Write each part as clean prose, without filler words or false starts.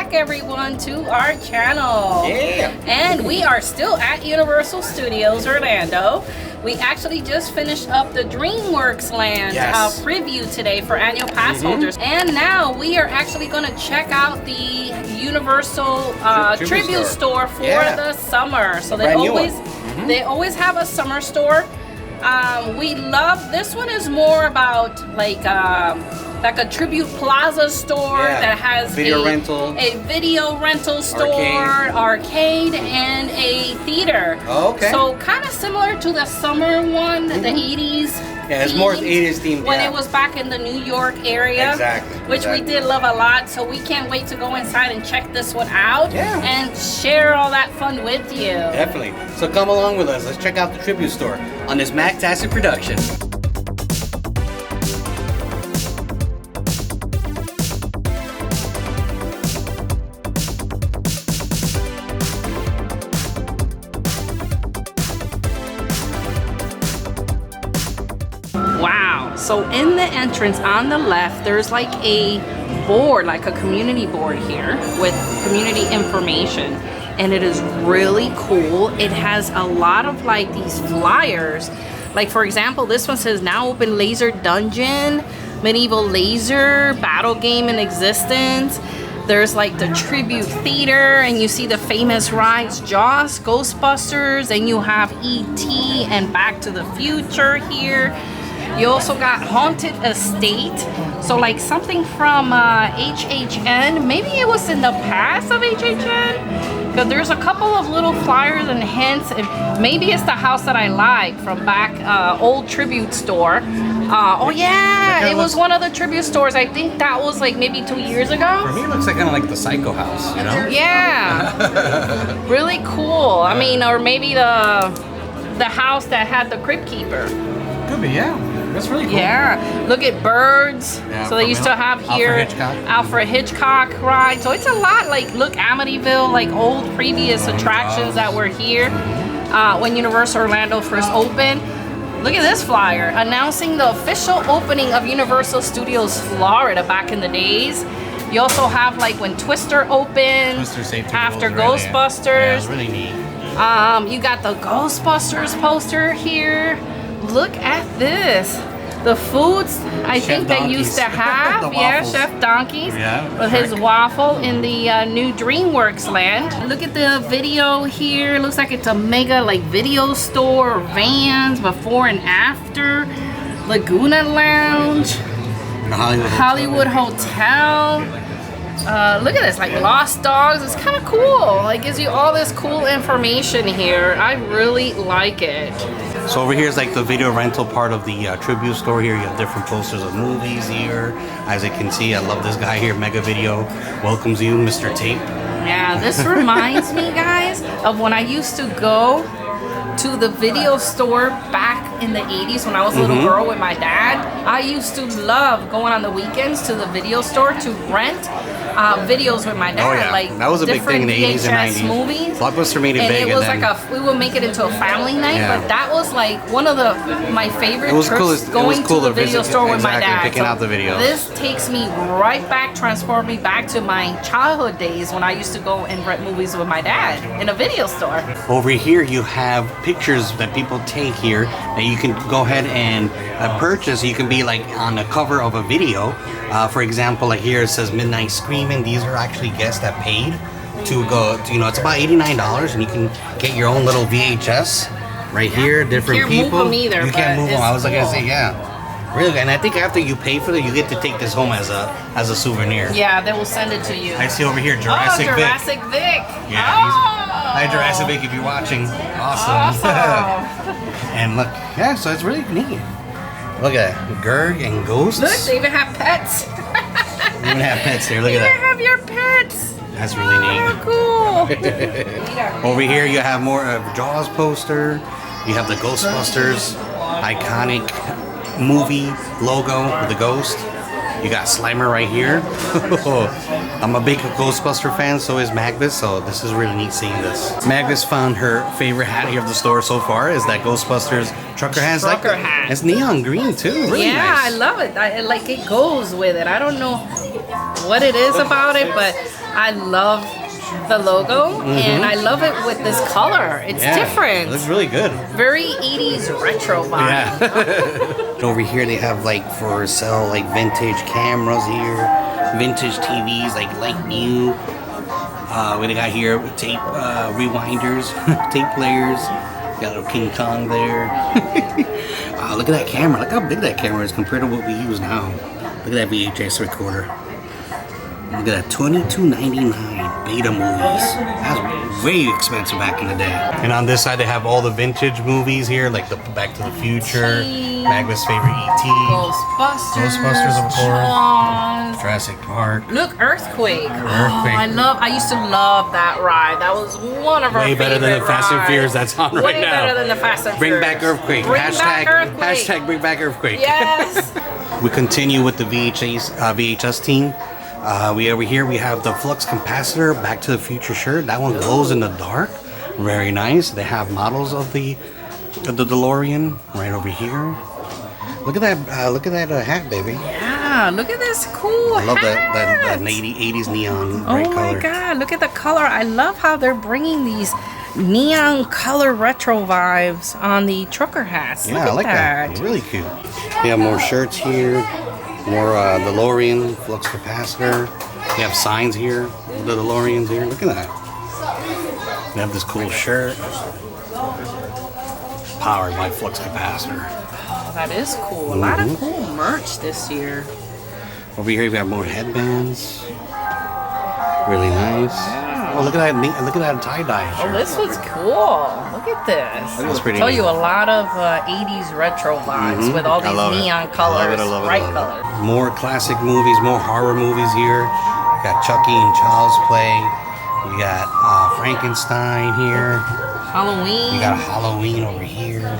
back, everyone, to our channel. Yeah. And we are still at Universal Studios Orlando. We actually just finished up the DreamWorks Land preview today for annual pass holders. And now we are actually going to check out the Universal Tribute Store for the summer. So they always have a summer store. We love, this one is more about like a Tribute Plaza store that has a video rental store, arcade, and a theater. Oh, okay. So kind of similar to the summer one, the 80s. Yeah, it's more 80s themed. When it was back in the New York area. Exactly. Which we did love a lot. So we can't wait to go inside and check this one out and share all that fun with you. Definitely. So come along with us. Let's check out the Tribute Store on this MagTastic production. Wow. So in the entrance on the left, there's like a board, like a community board here with community information. And it is really cool. It has a lot of like these flyers. Like for example, this one says now open laser dungeon, medieval laser, battle game in existence. There's like the Tribute Theater, and you see the famous rides, Jaws, Ghostbusters, and you have E.T. and Back to the Future here. You also got Haunted Estate, so like something from HHN. Maybe it was in the past of HHN, because there's a couple of little flyers and hints, and maybe it's the house that I like from back old Tribute Store. Oh yeah, it was one of the Tribute stores. I think that was like maybe 2 years ago. For me, it looks like kind of like the Psycho house, you know? Yeah, really cool. I mean, or maybe the house that had the Crypt Keeper. Could be, yeah. That's really cool. Yeah, look at birds. Yeah, so they used to have here Alfred Hitchcock ride. So it's a lot like, look, Amityville, like old previous attractions that were here when Universal Orlando first opened. Look at this flyer announcing the official opening of Universal Studios Florida back in the days. You also have like when Twister opened after Ghostbusters. Yeah, it's really neat. You got the Ghostbusters poster here. Look at this. The foods I think they used to have. Yeah, Chef Donkey's with his waffle in the new DreamWorks Land. Look at the video here. Looks like it's a mega like video store, vans before and after. Laguna Lounge. Hollywood Hotel. Look at this, like Lost Dogs. It's kind of cool. It gives you all this cool information here. I really like it. So over here is like the video rental part of the Tribute Store here. You have different posters of movies here. As you can see, I love this guy here, Mega Video. Welcomes you, Mr. Tape. Yeah, this reminds me, guys, of when I used to go to the video store back in the 80s when I was a little girl with my dad. I used to love going on the weekends to the video store to rent videos with my dad. Oh, yeah. Like that was a big thing in the 80s and 90s. Movies. Blockbuster made it big. And it was like we would make it into a family night, but that was like one of my favorite trips, going to the video store with my dad. Picking out the videos. This takes me right back, transport me back to my childhood days when I used to go and rent movies with my dad in a video store. Over here you have pictures that people take here that you can go ahead and purchase. You can be like on the cover of a video. For example, like here it says Midnight Screaming. These are actually guests that paid to go, you know, it's about $89 and you can get your own little VHS right here, different people. You can't move them either, you can't move them. I was cool. like, I say, yeah. Really, and I think after you pay for it, you get to take this home as a souvenir. Yeah, they will send it to you. I see over here Jurassic Vic. Jurassic Vic. Yeah. Hi, Jurassic Vic, if you're watching. Awesome. And look, yeah, so it's really neat. Look at that, Gerg and Ghosts. Look, they even have pets. They even have pets here. Look at that. You have your pets. That's really neat. Cool. Over here, you have more of Jaws poster. You have the Ghostbusters iconic movie logo with the ghost. You got Slimer right here. I'm a big Ghostbuster fan, so is Magnus, so this is really neat seeing this. Magnus found her favorite hat here of the store so far is that Ghostbusters trucker hat. Trucker hat. It's neon green too. Really yeah, nice. I love it. Like it goes with it. I don't know what it is about it, but I love the logo, and I love it with this color. It's different. It looks really good. Very 80s retro vibe. Yeah. Over here they have like for sale like vintage cameras here, vintage TVs like light new. What they got here? Tape rewinders, tape players. Got a King Kong there. Look at that camera. Look how big that camera is compared to what we use now. Look at that VHS recorder. Look at that, $22.99 beta movies. That was way expensive back in the day. And on this side, they have all the vintage movies here, like the Back to the Future, Magda's favorite E.T., Ghostbusters, of course, Jaws. Jurassic Park. Look, Earthquake. Earthquake. I used to love that ride. That was one of our Way better than the Fast and Furious that's on right now. Way better than the Fast and Furious. Bring back Earthquake. Hashtag bring back Earthquake. Yes. We continue with the VHS team. Over here we have the flux capacitor Back to the Future shirt. That one glows in the dark. Very nice. They have models of the DeLorean right over here. Look at that! Hat, baby. Yeah, look at this cool I love hat. that 80s neon bright Oh color. my god! Look at the color. I love how they're bringing these neon color retro vibes on the trucker hats. Yeah, I like that. It's really cute. We have more shirts here. More DeLorean flux capacitor. We have signs here. The DeLoreans here. Look at that. We have this cool shirt. Powered by flux capacitor. Oh, that is cool. A lot of cool merch this year. Over here we have more headbands. Really nice. Oh, look at that! Look at that tie-dye Oh, shirt. this was cool. Look at this. That's pretty Tell neat. you a lot of 80s retro vibes with all I these love it. neon I colors, love it, bright I love it. colors. More classic movies, more horror movies here. We got Chucky and Child's Play. We got Frankenstein here. Halloween. We got Halloween over here.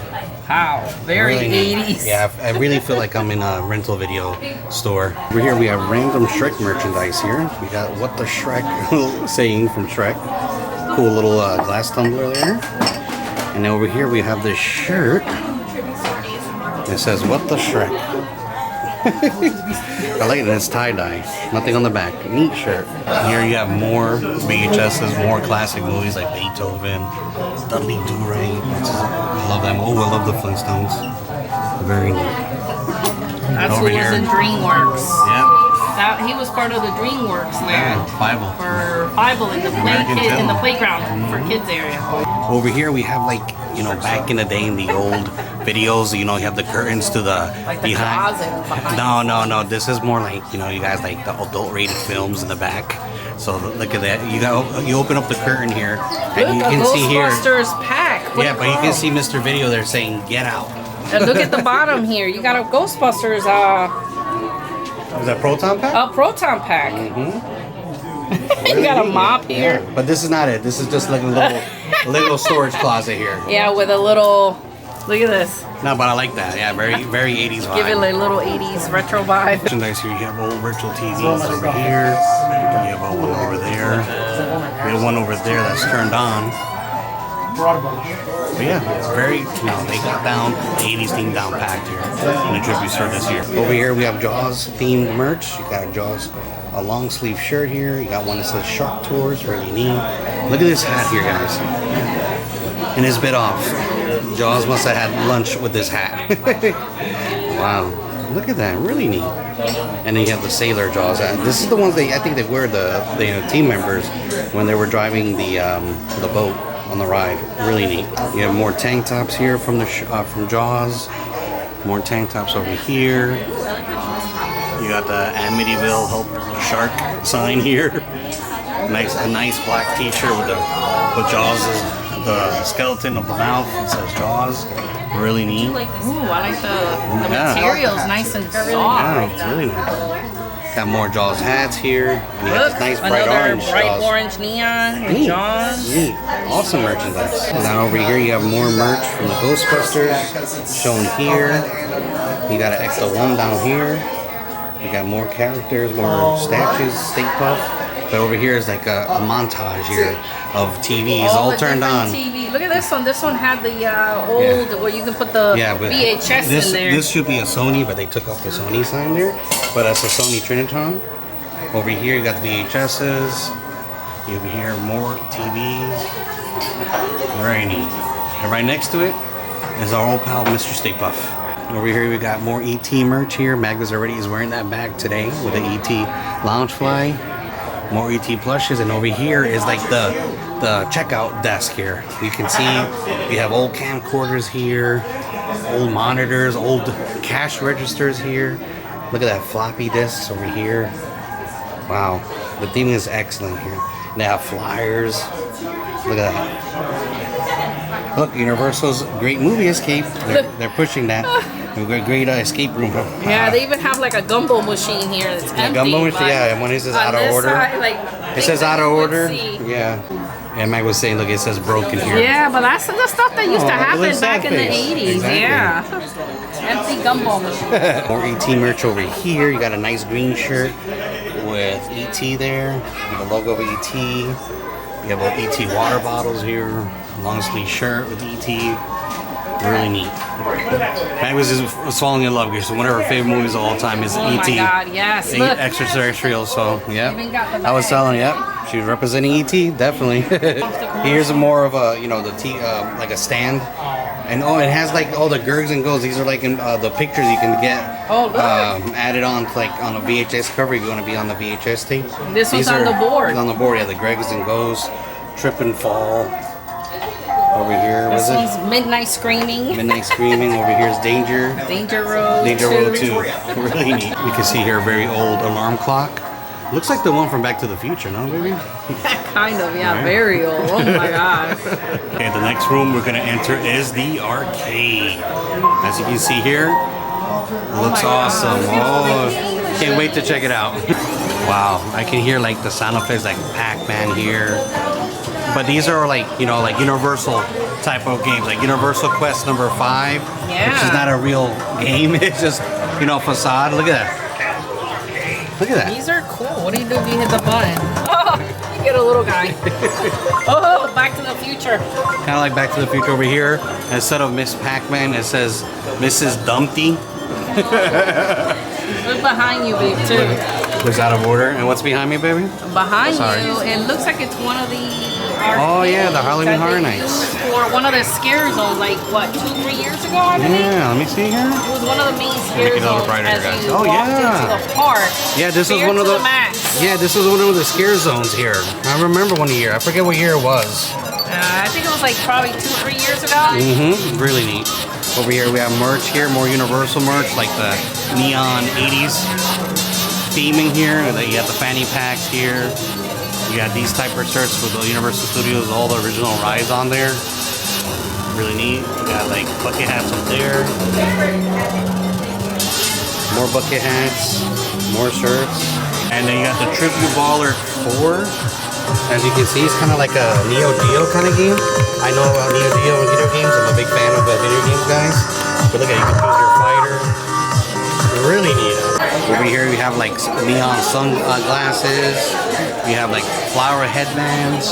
Wow, very Really neat. 80s. Yeah, I really feel like I'm in a rental video store. Over here we have random Shrek merchandise here. We got What the Shrek saying from Shrek. Cool little glass tumbler there. And then over here we have this shirt. It says What the Shrek. I like it, it's tie-dye. Nothing on the back. Neat shirt. Here you have more VHSs, more classic movies like Beethoven, Dudley Do-Right. I love them. Oh, I love the Flintstones. Very neat. That's Over who was here. in DreamWorks. Yep. He was part of the DreamWorks Yeah, land Bible. for Bible in the American in the film. playground for kids area. Over here we have like, back in the day in the old videos, you have the curtains to the Like the closet behind. No. This is more like, you guys like the adult rated films in the back. So look at that. You open up the curtain here and you Look, can a see here. Ghostbusters pack. Yeah, but you can see Mr. Video there saying get out. And look at the bottom here. You got a Ghostbusters Is that Proton pack? proton pack. You got a mop here. Yeah, but this is not it. This is just like a little storage closet here. Yeah, with a little. Look at this. No, but I like that. Yeah, very 80s vibe. Give it a little 80s retro vibe. Merchandise here. You have old virtual TVs over here. You have one over there. We have one over there that's turned on. But yeah, very, they got down the 80s theme down packed here in the tribute store this year. Over here we have Jaws themed merch. You got a Jaws a long sleeve shirt here. You got one that says Shark Tours, really neat. Look at this hat here, guys. And it's bit off. Jaws must have had lunch with this hat. Wow. Look at that, really neat. And then you have the Sailor Jaws. This is the ones I think they wear the team members when they were driving the boat on the ride. Really neat. You have more tank tops here from from Jaws. More tank tops over here. You got the Amityville Help Shark sign here. A nice black T-shirt with Jaws, the skeleton of the mouth. It says Jaws. Really neat. Ooh, I like the materials, nice and soft. Yeah, it's really nice. Got more Jaws hats here. And you got this nice bright another orange bright Jaws. orange neon with Neat. Jaws. Neat. Awesome merchandise. And then over here you have more merch from the Ghostbusters shown here. You got an extra one down here. You got more characters, more statues, Stay Puft. But over here is like a montage here of TVs all the turned on. different TV. Look at this one. This one had the old where you can put the But VHS this, in there. This should be a Sony, but they took off the Sony sign there. But that's a Sony Trinitron. Over here you got the VHSs. You have here more TVs. Very neat. And right next to it is our old pal, Mr. Stay Puft. Over here we got more ET merch here. Magnus already is wearing that bag today with the ET Loungefly. More ET plushes, and over here is like the checkout desk here. You can see we have old camcorders here, old monitors, old cash registers here. Look at that floppy disks over here. Wow, the theming is excellent here. They have flyers. Look at that. Look, Universal's Great Movie Escape. They're pushing that. We've got a great escape room. Yeah, they even have like a gumbo machine here that's empty. Gumbo machine, yeah. And when it says out of order, it says out of order. Yeah. And Mike was saying, look, it says broken here. Yeah, but that's the stuff that used to happen back in the 80s. Exactly. Yeah. Empty gumbo machine. More ET merch over here. You got a nice green shirt with ET there. The logo of ET. You have ET water bottles here. Long sleeve shirt with ET. Really neat. Magnus is falling in love because one of her favorite movies of all time is E.T. Oh my God, yes. Look. Extraterrestrial, so yeah. Even got the I was telling, yep. She's representing E.T. definitely. Here's more of a, you know, like a stand. And oh, it has like all the Gergs and Goes. These are like in, the pictures you can get added on to, like on a VHS cover. You're going to be on the VHS tape. This was on the board. On the board, yeah. The Gregs and Goes, Trip and Fall. Over here, this one's Midnight Screaming. Midnight Screaming. Over here is Danger. Danger Road. Danger Road 2. Really neat. You can see here a very old alarm clock. Looks like the one from Back to the Future, no, baby? Kind of, yeah. Right. Very old. Oh my God. Okay, the next room we're gonna enter is the arcade. As you can see here, looks awesome. Oh, can't wait to check it out. Wow, I can hear like the sound effects like Pac-Man here. But these are like, you know, like Universal type of games, like Universal Quest number 5, which is not a real game. It's just, you know, facade. Look at that. Look at that. These are cool. What do you do if you hit the button? Oh, you get a little guy. Oh, Back to the Future. Kind of like Back to the Future over here. Instead of Miss Pac-Man, it says Mrs. Dumpty. Look behind you, babe, too. Looks out of order. And what's behind me, baby? Behind you, it looks like it's one of the oh yeah, the Halloween Horror Nights. For one of the scare zones, like what, 2-3 years ago, I believe? Yeah, let me see here. It was one of the main scare zones as you oh walked yeah. into the park. Yeah, this was one of the yeah, this was one of the scare zones here. I remember one year. I forget what year it was. I think it was like probably 2-3 years ago. Mm-hmm. Really neat. Over here we have merch here, more Universal merch, like the neon 80s theming here. You have the fanny packs here. You got these type of shirts with the Universal Studios, all the original rides on there. Really neat. You got like bucket hats up there. More bucket hats, more shirts. And then you got the Tribute Baller 4. As you can see, it's kind of like a Neo Geo kind of game. I know about Neo Geo and video games. I'm a big fan of video games, guys. But look at it, you can choose your fighter. Really neat. Over here we have like neon sunglasses. We have like flower headbands.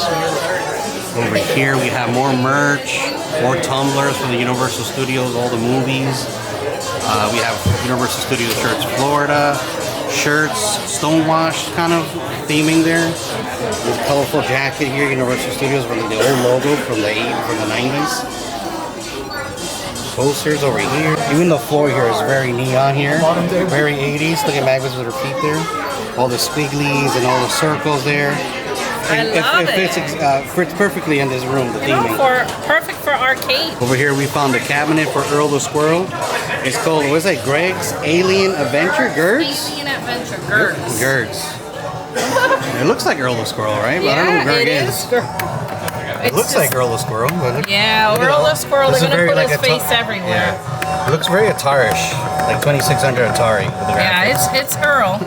Over here we have more merch, more tumblers from the Universal Studios, all the movies. We have Universal Studios shirts, Florida shirts, stonewashed kind of theming there. This colorful jacket here, Universal Studios, with the old logo from the 90s. Posters over here. Even the floor here is very neon here. Very 80s. Look at Magnus with her feet there. All the squigglies and all the circles there. It fits perfectly in this room, the theming. Perfect for arcade. Over here we found the cabinet for Earl the Squirrel. It's called, what's that, Greg's Alien Adventure? Gergs? Alien Adventure, Gergs. Gergs. It looks like Earl the Squirrel, right? But I don't know what Gerg is. It looks like Earl the Squirrel. But yeah, Earl the Squirrel, they're going to put his face everywhere. Yeah. It looks very Atari-ish, like 2600 Atari. Yeah, it's Earl.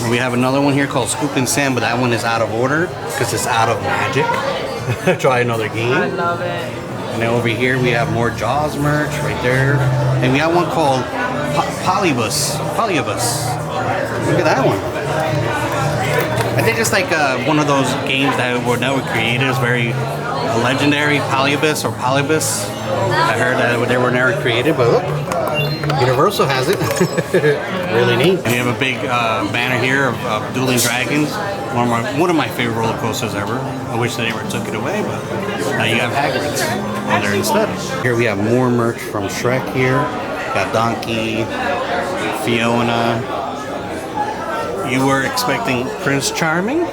We have another one here called Scoop and Sam, but that one is out of order because it's out of magic. Try another game. I love it. And then over here we have more Jaws merch right there. And we have one called Polybus. Look at that one. I think it's like one of those games that were never created. It's very legendary, Polybus. I heard that they were never created, but look, Universal has it. Really neat. And you have a big banner here of Dueling Dragons. One of my favorite roller coasters ever. I wish they never took it away, but now you have Hagrid's on there instead. Here we have more merch from Shrek here. Got Donkey, Fiona. You were expecting Prince Charming?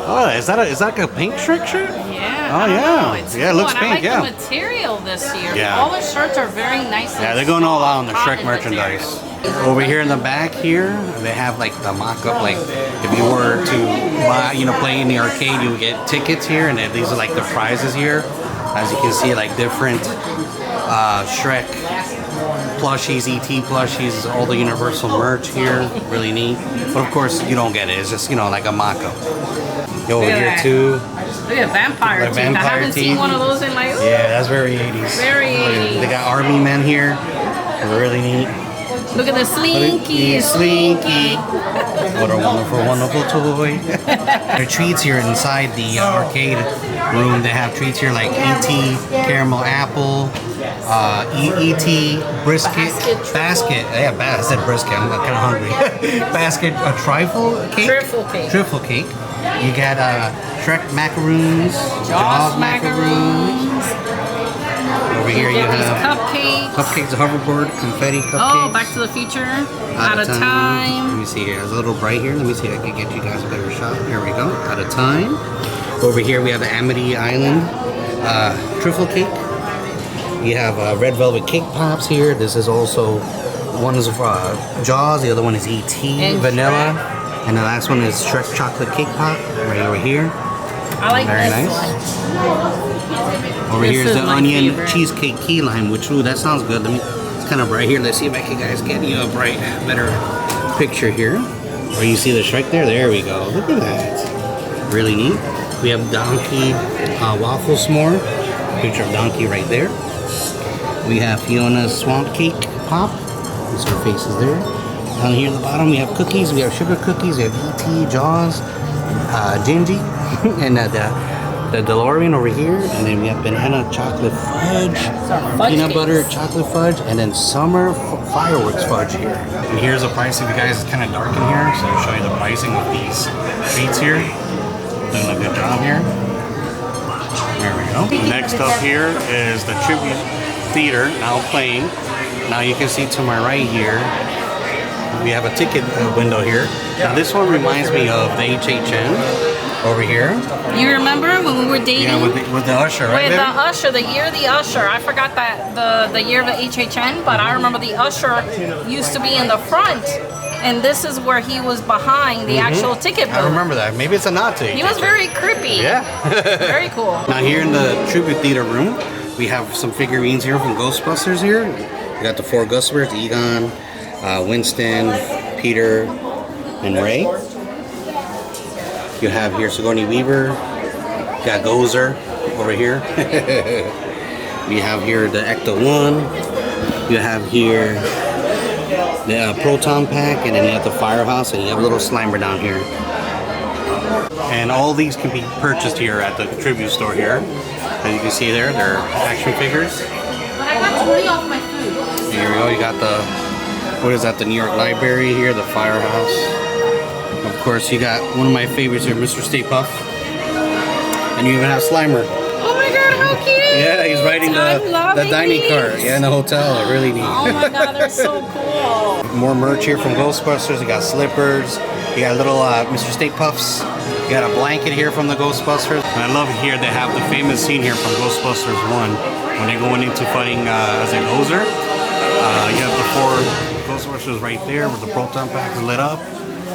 Oh, is that like a pink Shrek shirt? Yeah. Oh yeah. It's yeah, it cool. looks And pink. I like Yeah. the material this year. Yeah. All the shirts are very nice. Yeah, they're going all out on the Shrek merchandise. Over here in the back here, they have like the mock-up. Like if you were to buy, play in the arcade, you would get tickets here, and then these are like the prizes here. As you can see, like different Shrek plushies, ET plushies, all the Universal merch here. Really neat. But of course, you don't get it. It's just like a mock-up. Over here too. Look at Vampire Teeth. I haven't seen one of those in my... Yeah, that's very 80s. Very 80s. They got Army Men here. Really neat. Look at the Slinky. Slinky. What a wonderful, wonderful toy. There are treats here inside the arcade room. They have treats here like ET Caramel Apple, ET Brisket Basket. Yeah, I said brisket. I'm kind of hungry. Basket trifle cake. Trifle cake. You got Shrek macaroons, Jaws macaroons. Over here you have cupcakes, hoverboard, confetti cupcakes. Oh, Back to the Future. Out of time. Let me see here. It's a little bright here. Let me see if I can get you guys a better shot. There we go. Out of time. Over here we have the Amity Island trifle cake. You have red velvet cake pops here. This is also one is Jaws. The other one is ET vanilla. Shrek. And the last one is Shrek chocolate cake pop right over here. I like Very this nice. one. Over This here is is the my onion favorite. cheesecake key lime, which that sounds good. It's kind of bright here. Let's see if I can guys get you a better picture here. Where you see the Shrek there? There we go. Look at that. Really neat. We have Donkey waffle s'more. Picture of Donkey right there. We have Fiona's swamp cake pop. These are her faces there. Down here at the bottom we have cookies. We have sugar cookies. We have ET, Jaws, Gingy, and the DeLorean over here. And then we have banana chocolate fudge, peanut butter chocolate fudge, and then summer fireworks fudge here. And here's the pricing. You guys, it's kind of dark in here, so I'll show you the pricing of these treats here. Doing a good job here. There we go. Next up here is the Tribute Theater now playing. Now you can see to my right here, we have a ticket window here. Now this one reminds me of the HHN over here. You remember when we were dating? Yeah, with the usher, right? With the usher, the year of the usher. I forgot that the year of the HHN, but I remember the usher used to be in the front, and this is where he was behind the actual ticket booth. I remember that. Maybe it's a nod to He was very creepy. Yeah. Very cool. Now here in the Tribute Theater room, we have some figurines here from Ghostbusters here. We got the 4 Ghostbusters, Egon, Winston, Peter, and Ray. You have here Sigourney Weaver. You got Gozer over here. We have here the Ecto-1. You have here the Proton Pack, and then you have the Firehouse, and you have a little Slimer down here. And all these can be purchased here at the Tribute Store here. As you can see there, they're action figures. But I got 20 off my food. Here we go, you got the, what is that, the New York Library here, the Firehouse. Of course, you got one of my favorites here, Mr. Stay Puft. And you even have Slimer. Oh my god, how cute! Yeah, he's riding the dining car. Yeah, in the hotel, really neat. Oh my god, they're so cool. More merch here from Ghostbusters. You got slippers. You got little Mr. Stay Puffs. You got a blanket here from the Ghostbusters. And I love here they have the famous scene here from Ghostbusters 1 when they're going into fighting as a Gozer. You have the 4 Ghostbusters right there with the proton pack lit up.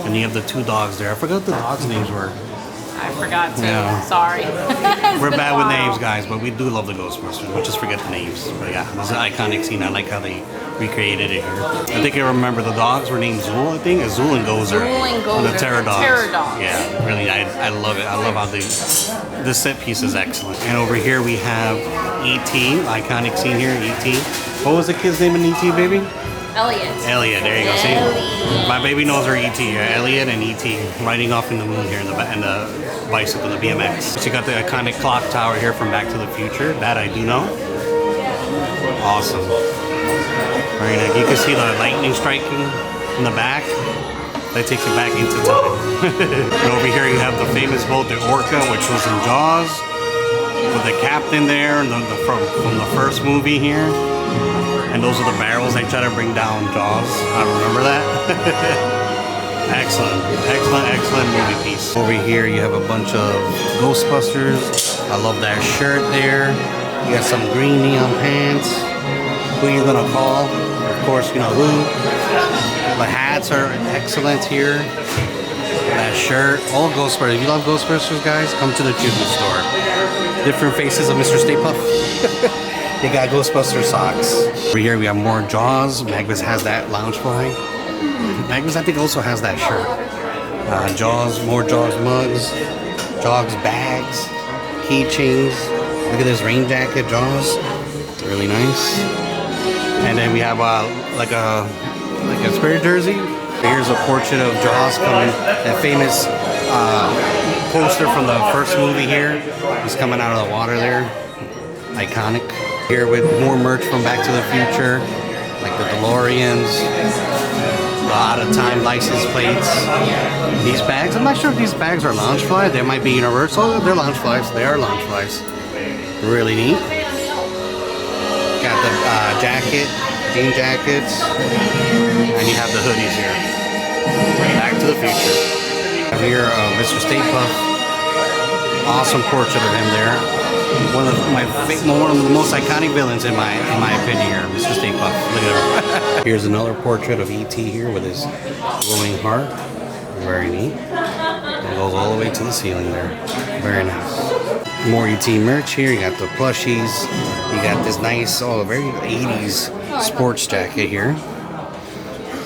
And you have the 2 dogs there. I forgot what the dogs' names were. I forgot to. Yeah. Sorry. We're bad with names, guys, but we do love the Ghostbusters. We just forget the names. But yeah, this is an iconic scene. I like how they recreated it here. I think I remember the dogs were named Zool, I think. Zool and Gozer. Zool and Gozer. The Terror Dogs. Terror Dogs. Yeah, really, I love it. I love how this set piece is excellent. And over here we have E.T., iconic scene here, E.T. What was the kid's name in E.T., baby? Elliot. Elliot, there you go. See, my baby knows her E.T. Elliot and E.T. riding off in the moon here in the bicycle, the BMX. So you got the iconic clock tower here from Back to the Future. That I do know. Awesome. Very nice. You can see the lightning striking in the back. That takes you back into time. And over here you have the famous boat, the Orca, which was in Jaws, with the captain there, and from the first movie here. And those are the barrels they try to bring down Jaws. I remember that. Excellent, excellent, excellent movie piece. Over here you have a bunch of Ghostbusters. I love that shirt there. You got some green neon pants. Who you gonna call? Of course, you know who. The hats are excellent here. That shirt, all Ghostbusters. If you love Ghostbusters, guys, come to the Tribute Store. Different faces of Mr. Stay Puft. You got Ghostbuster socks. Over here we have more Jaws. Magnus has that Loungefly. Magnus, I think, also has that shirt. Jaws, more Jaws mugs, Jaws bags, keychains. Look at this rain jacket, Jaws. Really nice. And then we have like a spirit jersey. Here's a portrait of Jaws coming. That famous poster from the first movie here. He's coming out of the water there. Iconic. Here with more merch from Back to the Future, like the DeLoreans, the out-of-time license plates. These bags, I'm not sure if these bags are Loungefly. They might be Universal. They're Loungeflies. They are Loungeflies. Really neat. Got the jacket, jean jackets, and you have the hoodies here. Back to the Future. I have here Mr. Stay Puft. Awesome portrait of him there. One of the most iconic villains in my opinion here, Mr. Stay Puft. Look at him. Here's another portrait of E.T. here with his glowing heart. Very neat. It goes all the way to the ceiling there. Very nice. More E.T. merch here. You got the plushies. You got this nice, very 80s sports jacket here.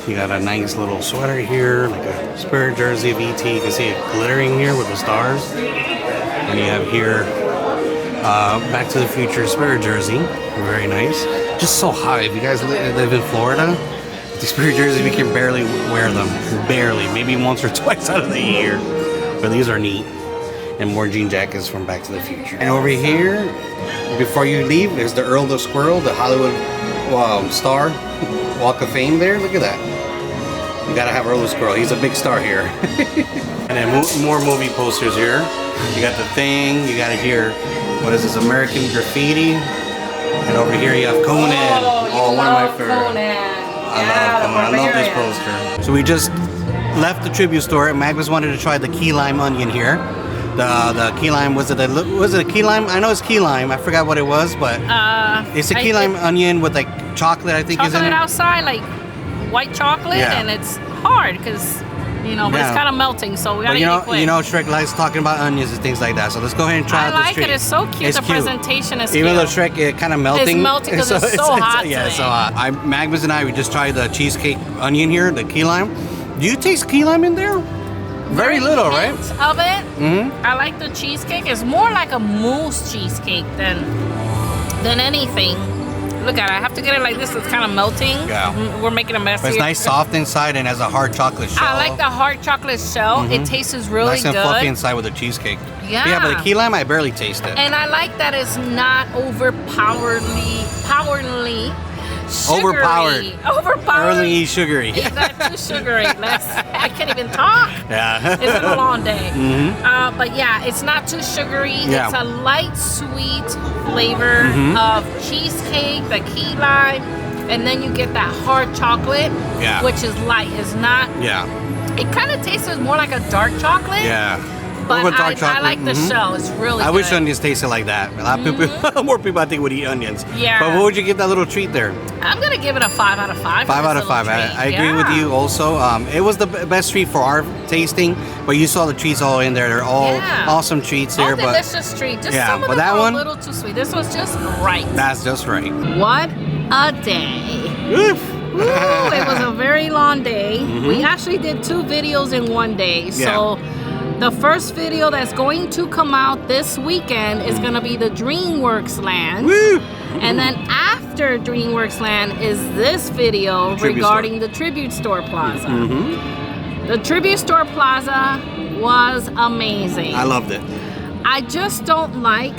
You got a nice little sweater here, like a spirit jersey of E.T. You can see it glittering here with the stars. And you have here Back to the Future spirit jersey. Very nice. Just so hot. If you guys live in Florida, the spirit jersey, we can barely wear them. Barely. Maybe once or twice out of the year. But these are neat. And more jean jackets from Back to the Future. And over here, before you leave, there's the Earl the Squirrel, the Hollywood star Walk of Fame there. Look at that. You gotta have Earl the Squirrel. He's a big star here. And then more movie posters here. You got The Thing. You got here, what is this, American Graffiti. And over here you have Conan. Oh, one of my favorites. I love this poster. So we just left the Tribute Store, and Magnus wanted to try the key lime onion here. The key lime, was it a key lime? I know it's key lime. I forgot what it was, but it's a key lime onion with like chocolate, I think, is in it. Chocolate outside, like white chocolate, and it's hard because, you know, but it's kind of melting, so we gotta eat it quick. You know, Shrek likes talking about onions and things like that, so let's go ahead and try out this treat. I like it. It's so cute. The presentation is cute. Even though Shrek is kind of melting. It's melting because it's so hot today. Yeah, so Magnus and I, we just tried the cheesecake onion here, the key lime. Do you taste key lime in there? Very little, right? Of it. Mm-hmm. I like the cheesecake. It's more like a mousse cheesecake than anything. Look at it. I have to get it like this. It's kind of melting. Yeah. We're making a mess here. It's nice, soft inside, and has a hard chocolate shell. I like the hard chocolate shell. Mm-hmm. It tastes really nice and good. Fluffy inside with the cheesecake. Yeah. Yeah, but the key lime, I barely taste it. And I like that it's not powerfully sugary. Overly sugary. It's not too sugary. I can't even talk. Yeah. It's been a long day. Mm-hmm. But yeah, it's not too sugary. Yeah. It's a light, sweet flavor of cheesecake, the key lime, and then you get that hard chocolate, which is light. It's not. Yeah. It kind of tastes more like a dark chocolate. Yeah. But I like the shell. It's really good. I wish onions tasted like that. A lot of people, more people I think would eat onions. Yeah. But what would you give that little treat there? I'm going to give it a 5 out of 5. 5 out of 5. I agree with you also. It was the best treat for our tasting, but you saw the treats all in there. They're all awesome treats there. Delicious treat. Just some of them are a little too sweet. This one's just right. That's just right. What a day. Oof. Ooh, it was a very long day. We actually did 2 videos in one day. So the first video that's going to come out this weekend is going to be the DreamWorks Land. Woo! And then after DreamWorks Land is this video regarding the Tribute Store Plaza. The Tribute Store Plaza was amazing. I loved it. I just don't like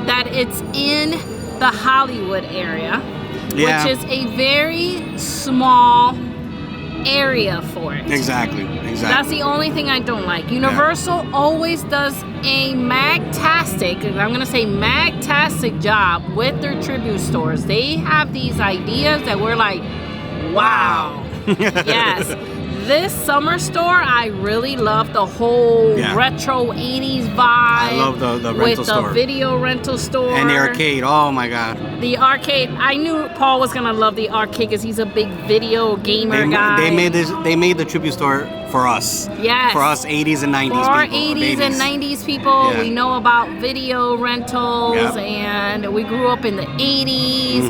that it's in the Hollywood area. Yeah. which is a very small area for it. Exactly. That's the only thing I don't like. Universal always does a MagTastic, I'm gonna say MagTastic job with their tribute stores. They have these ideas that we're like, wow. Yes. This summer store, I really love the whole retro 80s vibe. I love the rental store. With the video rental store. And the arcade, oh my God. The arcade, I knew Paul was gonna love the arcade because he's a big video gamer guy. They made the tribute store for us. Yes. For us 80s and 90s for our people. 80s and 90s people, we know about video rentals, and we grew up in the 80s.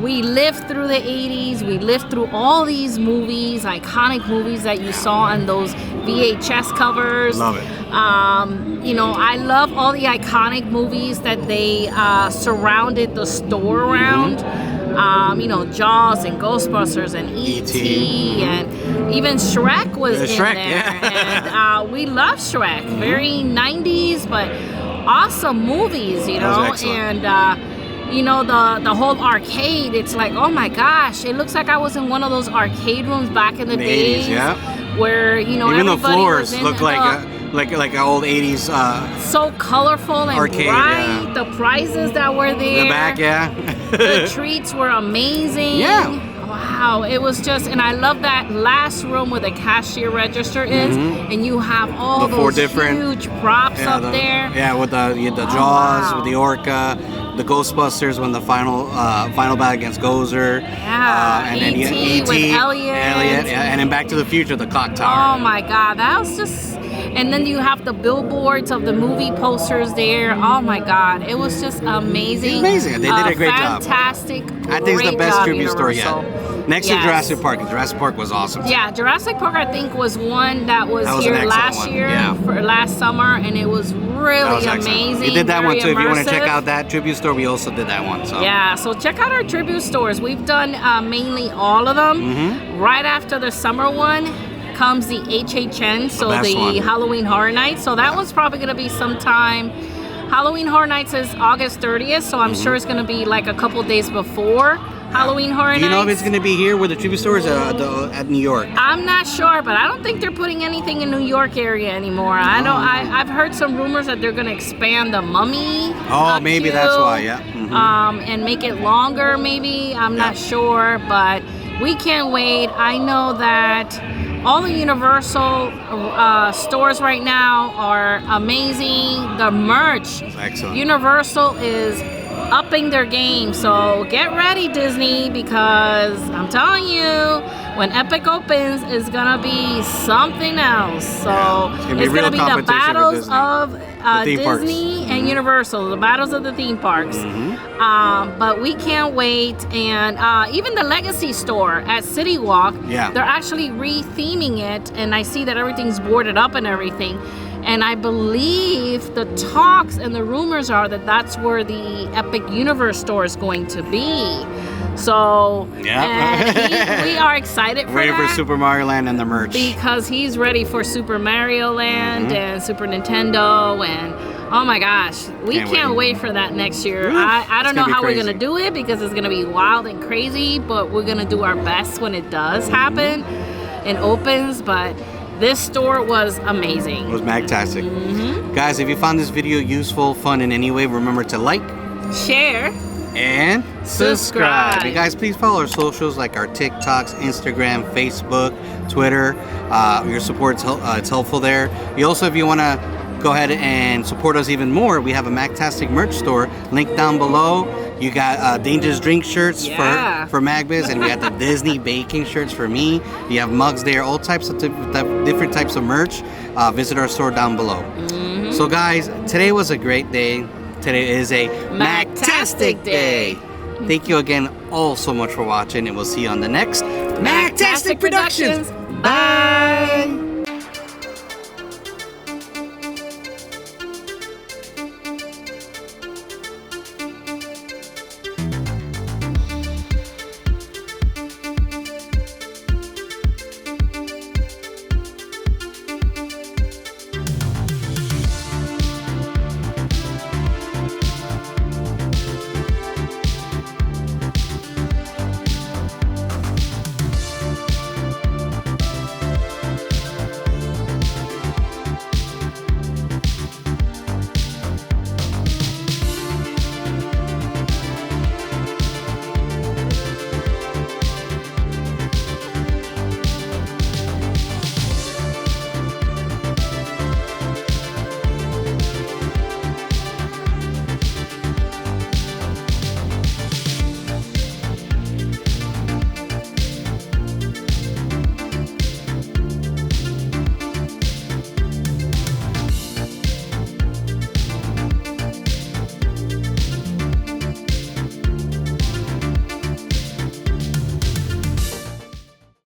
We lived through the 80s. We lived through all these movies, iconic movies that you saw on those VHS covers. Love it. You know, I love all the iconic movies that they surrounded the store around. You know, Jaws and Ghostbusters and E.T. and even Shrek was in Shrek, there. And we love Shrek. Very 90s, but awesome movies, you know. And you know, the whole arcade, it's like, oh my gosh, it looks like I was in one of those arcade rooms back in the days. Where, you know, even the everybody floors was in look like an old 80s so colorful and arcade, bright. The prizes that were there. The back, The treats were amazing. Wow, it was just, and I love that last room where the cashier register is, and you have all the four those different huge props up there. Yeah, with the Jaws, with the Orca, the Ghostbusters when the final battle against Gozer. And then E.T. with Elliot. And then Back to the Future, the clock tower. Oh my God, that was just. And then you have the billboards of the movie posters there. Oh my God, it was just amazing. Amazing. They did a great job. Fantastic. I think it's the best tribute store Universal. yet. Next to Jurassic Park. Jurassic Park was awesome. Yeah, Jurassic Park I think was one that was here last year, for last summer, and it was really amazing. We did that one too. Immersive. If you want to check out that tribute store, we also did that one. So yeah, so check out our tribute stores. We've done mainly all of them. Right after the summer one comes the HHN, so the Halloween Horror Nights. So that one's probably going to be sometime. Halloween Horror Nights is August 30th, so I'm sure it's going to be like a couple days before Halloween Horror Nights. Do you know if it's going to be here where the tribute store is at New York? I'm not sure, but I don't think they're putting anything in New York area anymore. I know I've heard some rumors that they're going to expand the Mummy. Oh, maybe that's why, and make it longer, maybe. I'm not sure, but we can't wait. I know that all the Universal stores right now are amazing. The merch, excellent. Universal is upping their game. So get ready, Disney, because I'm telling you, when Epic opens, it's gonna be something else. So it's gonna be the battles of Disney and Universal, the battles of the theme parks. But we can't wait. And even the Legacy store at City Walk, they're actually re-theming it, and I see that everything's boarded up and everything. And I believe the talks and the rumors are that that's where the Epic Universe store is going to be. So we are excited for ready that. For Super Mario Land and the merch. Because he's ready for Super Mario Land and Super Nintendo, and oh my gosh, we can't wait for that next year. I don't know how we're gonna do it because it's gonna be wild and crazy, but we're gonna do our best when it does happen and opens. But this store was amazing. It was MagTastic. Guys, if you found this video useful, fun in any way, remember to like, share, and subscribe. And guys, please follow our socials like our TikToks, Instagram, Facebook, Twitter. Your support it's helpful there. You also, if you want to go ahead and support us even more, we have a MagTastic merch store. Link down below. You got Dangerous Drink shirts for MagBiz, and we got the Disney baking shirts for me. You have mugs there, all types of different types of merch. Visit our store down below. So guys, today was a great day. Today is a MagTastic Day. Thank you again all so much for watching, and we'll see you on the next MagTastic Productions. Bye!